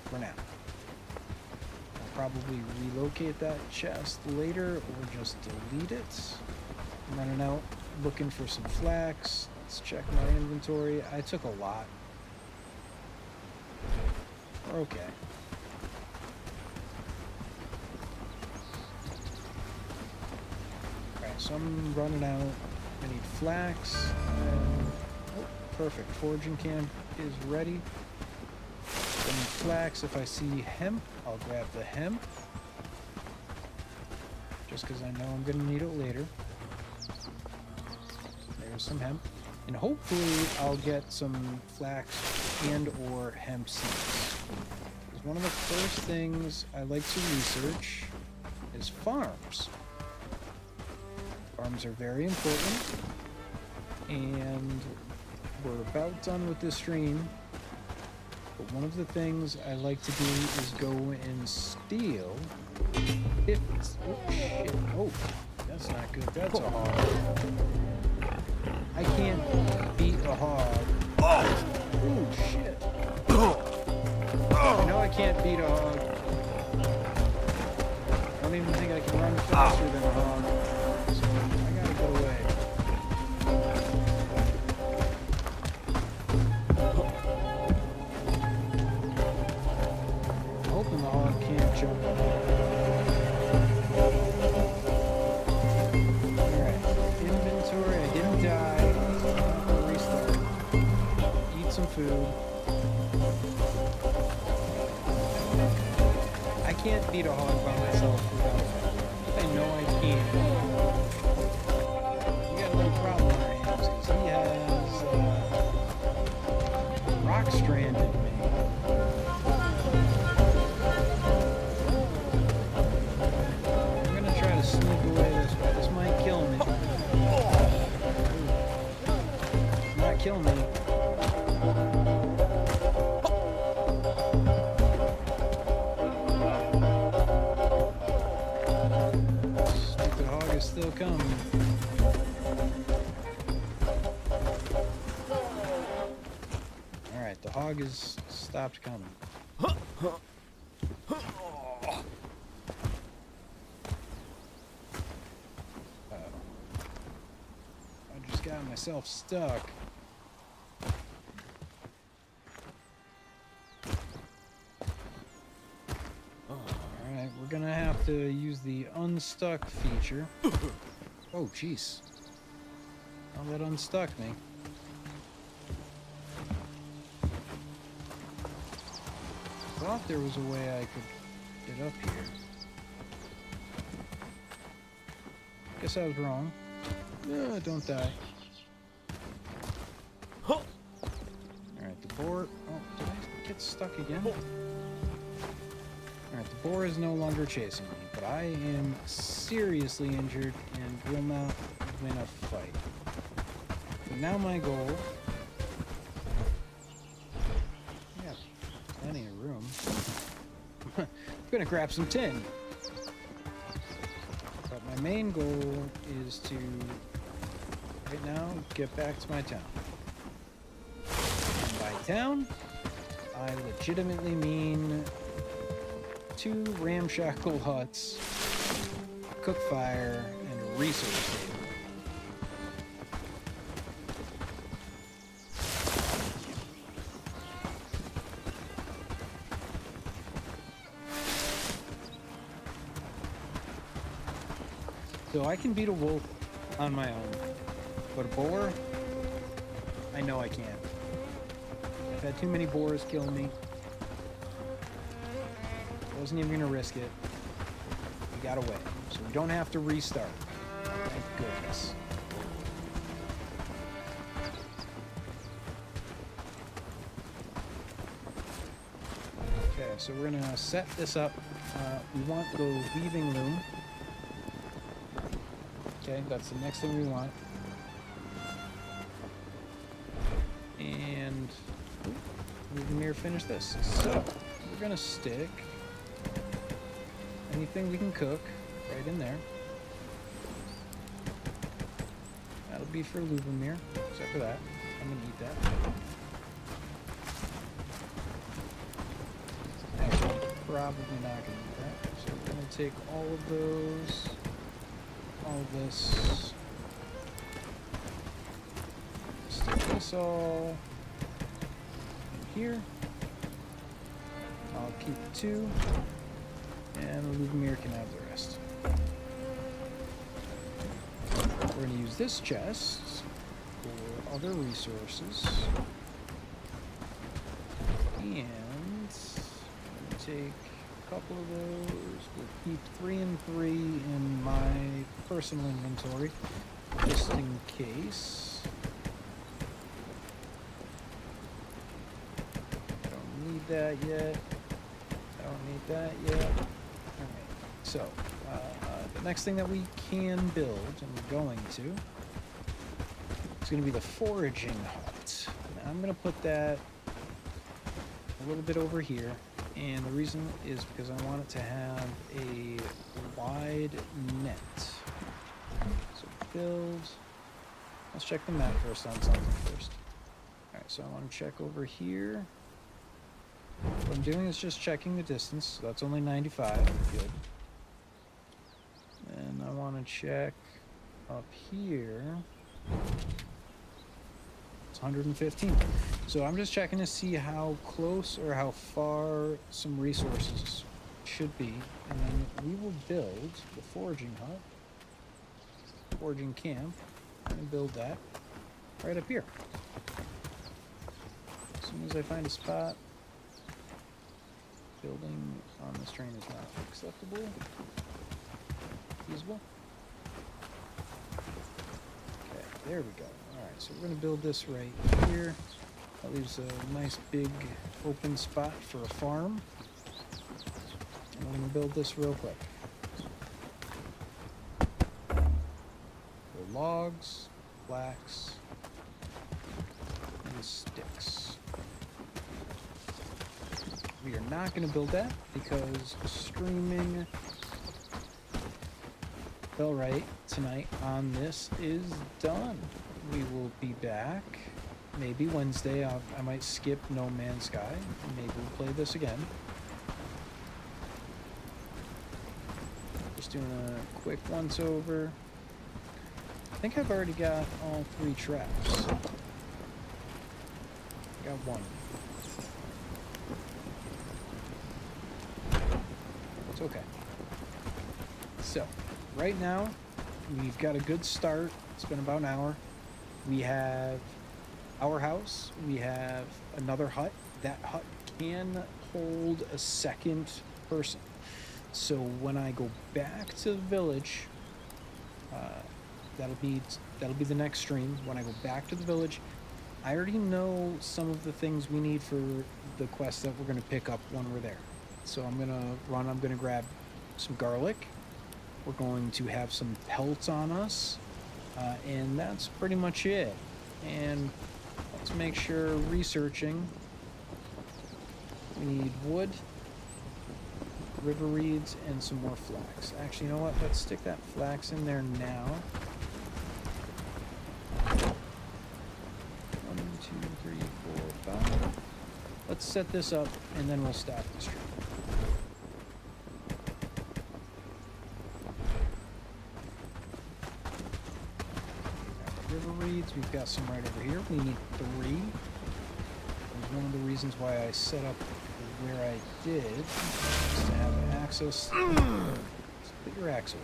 for now. I'll probably relocate that chest later or just delete it. I'm running out looking for some flax. Let's check my inventory. I took a lot. We're okay. So I'm running out. I need flax. And, oh, perfect. Foraging camp is ready. I need flax. If I see hemp, I'll grab the hemp. Just because I know I'm going to need it later. There's some hemp. And hopefully I'll get some flax and or hemp seeds. Because one of the first things I like to research is farms. Farms are very important, and we're about done with this stream, but one of the things I like to do is go and steal oh shit, oh, that's not good, that's a hog. I can't beat a hog. Oh shit. I know I can't beat a hog. I don't even think I can run faster than a hog. Away. I'm hoping the hog can't jump. Alright, inventory, I didn't die. I'll restart. Eat some food. I can't beat a hog by myself without it. I know I can't. Rock stranded me. I'm gonna try to sneak away this way. This might kill me. Not kill me. Stupid hog is still coming. The hog has stopped coming. Uh-oh. I just got myself stuck. Alright, we're gonna have to use the unstuck feature. Oh, jeez. Oh, that unstuck me. Thought there was a way I could get up here. Guess I was wrong. Don't die. Alright, the boar... Oh, did I get stuck again? Alright, the boar is no longer chasing me, but I am seriously injured and will not win a fight. But now my goal... Yeah, plenty of room. I'm gonna grab some tin. But my main goal is to, right now, get back to my town. And by town, I legitimately mean 2 ramshackle huts, a cook fire, and a resource table. So I can beat a wolf on my own, but a boar, I know I can't. I've had too many boars kill me. Wasn't even gonna risk it. We got away, so we don't have to restart. Thank goodness. Okay, so we're gonna set this up. We want the weaving loom. Okay, that's the next thing we want. And we can finish this. So we're gonna stick anything we can cook right in there. That'll be for Lubomir, except for that. I'm gonna eat that. Actually, probably not gonna eat that. So we're gonna take all of those. All this. Stick this all in here. I'll keep 2, and Lubomir can have the rest. We're going to use this chest for other resources. And we'll take a couple of those. We'll keep 3 and 3 in my personal inventory, just in case. Don't need that yet. Don't need that yet. Alright, so the next thing that we can build, and we're going to, is going to be the foraging hut. Now, I'm going to put that a little bit over here. And the reason is because I want it to have a wide net. So build. Let's check the map first on something first. Alright, so I want to check over here. What I'm doing is just checking the distance. So that's only 95. Good. And I want to check up here. It's 115. So I'm just checking to see how close or how far some resources should be. And then we will build the foraging hut, foraging camp, and build that right up here. As soon as I find a spot, building on this terrain is not acceptable, feasible. Okay, there we go. Alright, so we're going to build this right here. That leaves a nice big open spot for a farm. And we're going to build this real quick. So logs, flax, and sticks. We are not going to build that because streaming Bellwright tonight on this is done. We will be back maybe Wednesday. I might skip No Man's Sky. Maybe we'll play this again. Just doing a quick once over. I think I've already got all 3 traps. I got 1. It's okay. So, right now, we've got a good start. It's been about an hour. We have our house. We have another hut. That hut can hold a second person. So when I go back to the village, that'll be the next stream. When I go back to the village, I already know some of the things we need for the quest that we're going to pick up when we're there. So I'm going to grab some garlic. We're going to have some pelts on us. And that's pretty much it. And let's make sure researching. We need wood, river reeds, and some more flax. Actually, you know what? Let's stick that flax in there now. 1, 2, 3, 4, 5. Let's set this up, and then we'll stop the stream. River reeds, we've got some right over here. We need 3. That was one of the reasons why I set up where I did, is to have access. Put your axe away.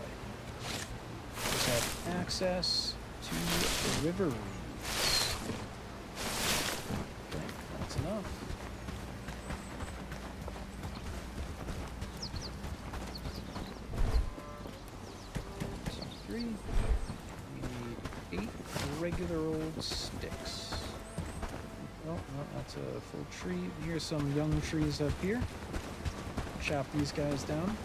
Just have access to the river reeds. Okay, that's enough. 1, 2, 3. We need 8 regular old sticks. Oh, no, that's a full tree. Here's some young trees up here. Chop these guys down.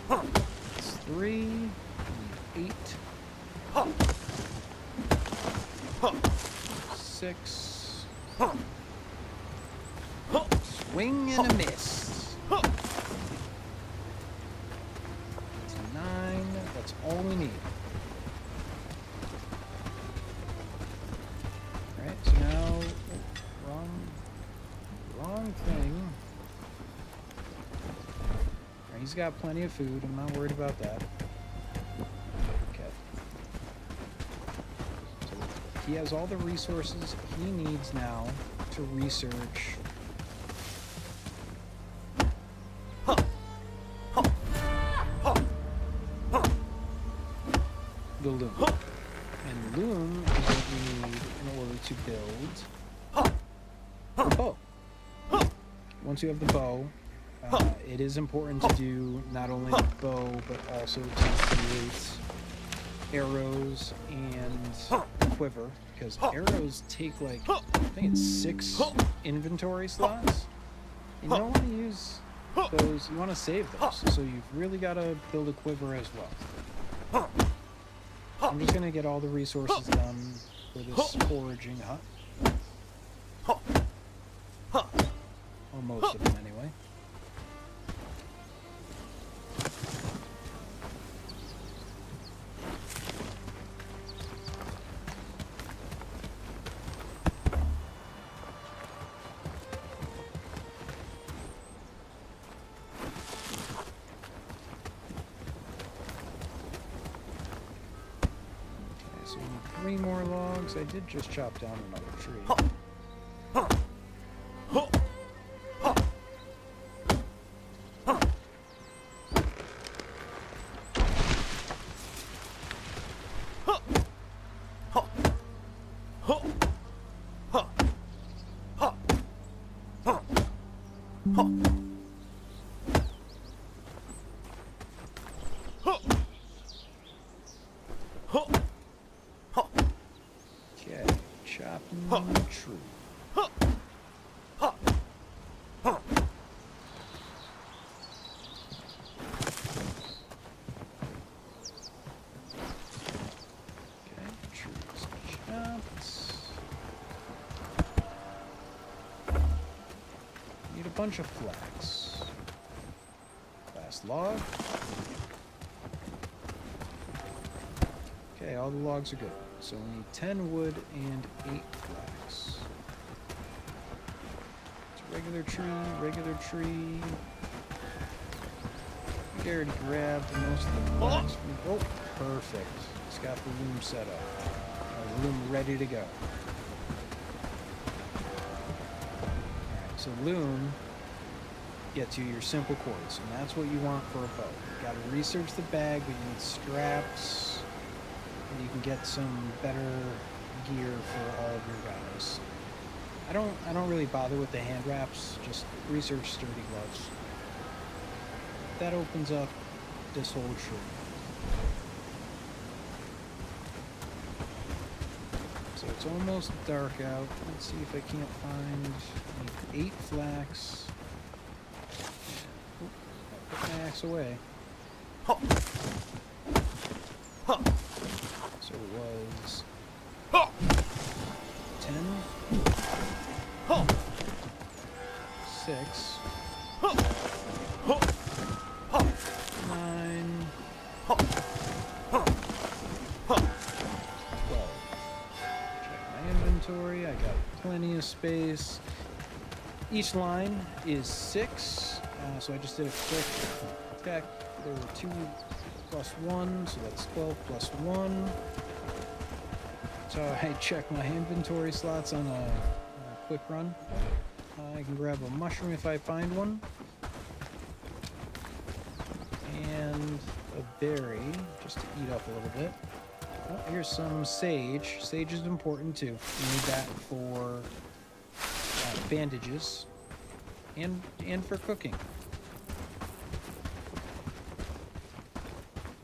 That's 3. 8. 6. Swing and a miss. That's 9. That's all we need. Alright, so now, wrong thing. Alright, he's got plenty of food. I'm not worried about that. Okay. So he has all the resources he needs now to research. The loom. And loom is what we need in order to build the bow. Once you have the bow, it is important to do not only the bow, but also to create arrows and quiver, because arrows take like, I think it's 6 inventory slots. And you don't want to use those, you want to save those, so you've really got to build a quiver as well. I'm just going to get all the resources done for this foraging hut. Or most of them, anyway. So we need 3 more logs. I did just chop down another tree. Okay, chopping the tree. Okay, trees chopped. Need a bunch of flax. Last log. Okay, all the logs are good. So we need 10 wood and 8 flax. It's a regular tree. We already grabbed most of the flax. Oh, perfect. It's got the loom set up. The loom ready to go. Alright, so loom get to your simple chords, and that's what you want for a bow. You gotta research the bag, but you need straps, and you can get some better gear for all of your guys. I don't really bother with the hand wraps, just research sturdy gloves. That opens up this whole tree. So it's almost dark out. Let's see if I can't find. I need 8 flax. Put my axe away. So it was 10, 6, 9, 12. Check my inventory. I got plenty of space. Each line is 6, so I just did a quick check. There were 2 plus 1, so that's 12 plus 1. So I check my inventory slots on a quick run. I can grab a mushroom if I find one. And a berry, just to eat up a little bit. Oh, here's some sage. Sage is important too. You need that for bandages and for cooking.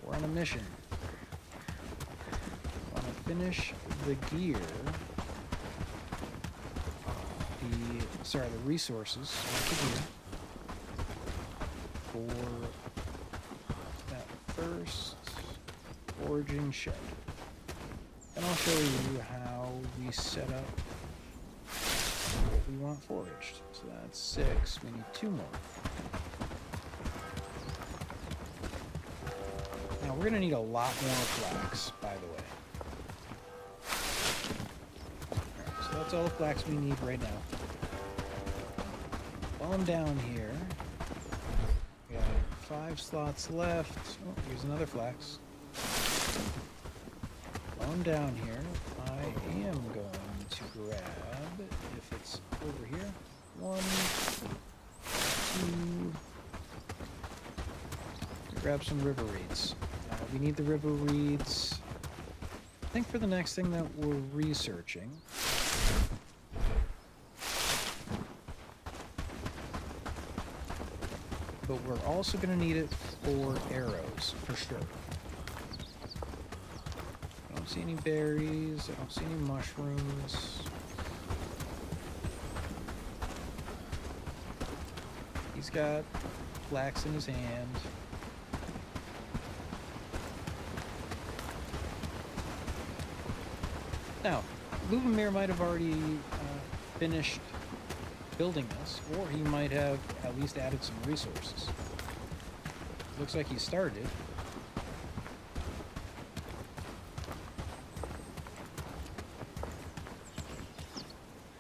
We're on a mission. I want to finish the gear. The resources for that first foraging shed. And I'll show you how we set up what we want foraged. So that's 6. We need 2 more. Now we're going to need a lot more flax, by the way. Alright, so that's all the flax we need right now. While I'm down here, we got 5 slots left. Oh, here's another flax. While I'm down here, I am going to grab, if it's over here, 1, 2, grab some river reeds. We need the river reeds, I think, for the next thing that we're researching. But we're also going to need it for arrows, for sure. I don't see any berries. I don't see any mushrooms. He's got flax in his hand. Now, Lubomir might have already finished building this, or he might have at least added some resources. Looks like he started.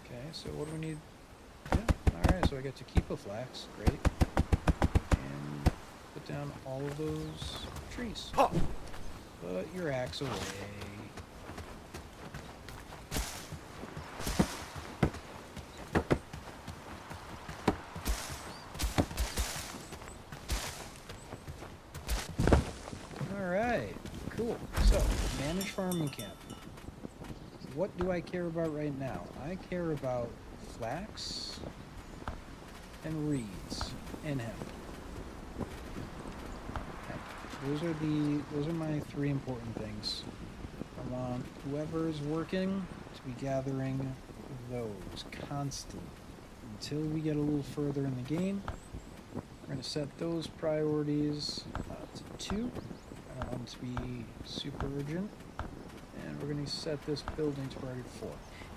Okay, so what do we need? Yeah, alright, so I get to keep a flax. Great. And put down all of those trees. Put your axe away. Cool. So, manage farming camp. What do I care about right now? I care about flax and reeds and hemp. Okay. Those are my 3 important things. I want whoever's working to be gathering those constantly until we get a little further in the game. We're going to set those priorities to 2. I want to be super urgent, and we're going to set this building to priority 4.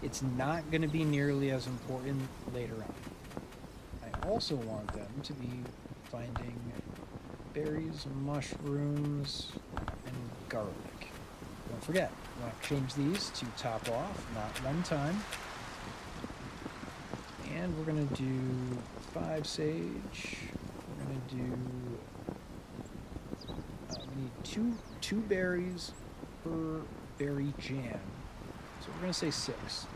It's not going to be nearly as important later on. I also want them to be finding berries, mushrooms, and garlic. Don't forget, I want to change these to top off, not 1 time. And we're going to do 5 sage. We're going to do... we need two berries per berry jam. So we're going to say 6.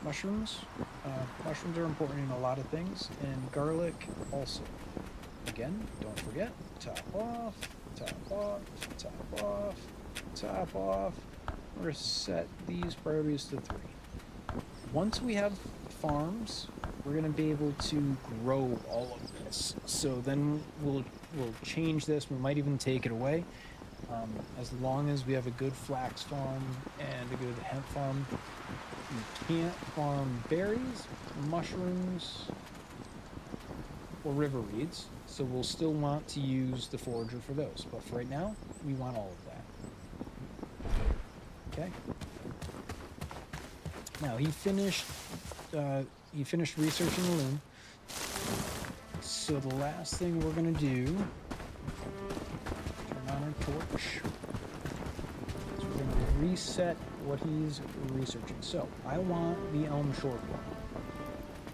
Mushrooms, Mushrooms are important in a lot of things, and garlic also. Again, don't forget, top off, top off, top off, top off. We're going to set these priorities to 3. Once we have farms, we're going to be able to grow all of this. So then we'll change this. We might even take it away. As long as we have a good flax farm and a good hemp farm. We can't farm berries, mushrooms, or river weeds. So we'll still want to use the forager for those. But for right now, we want all of that. Okay. Now he finished researching the loom. So the last thing we're gonna do, turn on our torch. So we're gonna reset what he's researching. So I want the elm short one.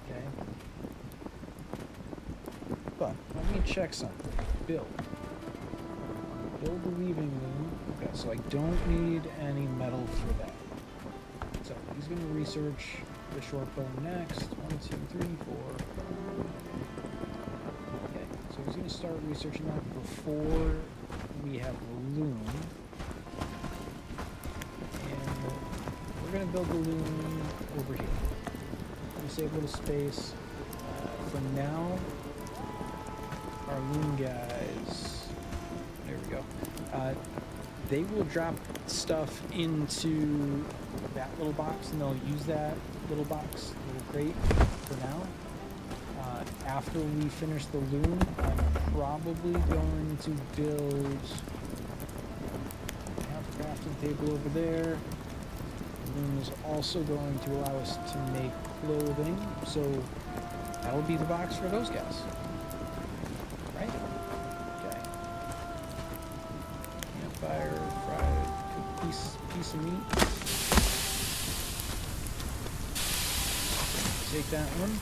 Okay. But let me check something. Build the weaving loom. Okay, so I don't need any metal for that. So he's going to research the short bow next. 1, 2, 3, 4. Okay, so he's going to start researching that before we have the loom. And we're going to build the loom over here. We're going to save a little space. For now, our loom guys, there we go. They will drop stuff into that little box, and they'll use that little box, little crate, for now. After we finish the loom, I'm probably going to build a crafting table over there. The loom is also going to allow us to make clothing, so that'll be the box for those guys. Right? Okay. Campfire, fried, cooked piece of meat. Take that one.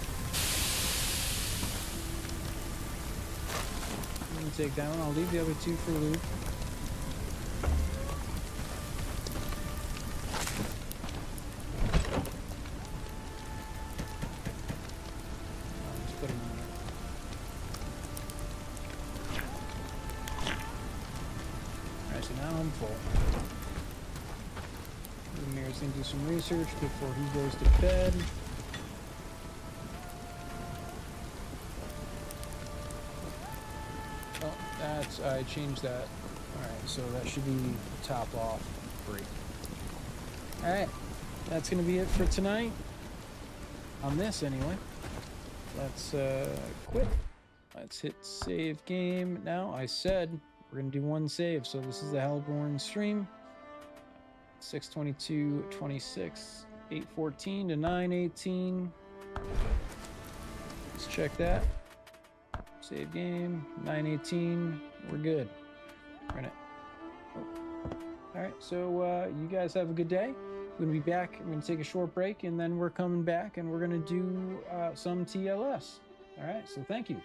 I'm gonna take that one. I'll leave the other 2 for Luke. I'll just put them in there. Alright, so now I'm full. Lumire's gonna do some research before he goes to bed. Oh, I changed that. Alright, so that should be top off. Great. Alright, that's gonna be it for tonight. On this, anyway. Let's quit. Let's hit save game. Now, I said we're gonna do 1 save, so this is the Hellborn stream. 6:22:26, 8:14 to 9:18. Let's check that. Save game, 9:18. We're good. We're gonna. Oh. All right, so you guys have a good day. We're gonna be back. I'm gonna take a short break, and then we're coming back, and we're gonna do some TLS. All right, so thank you.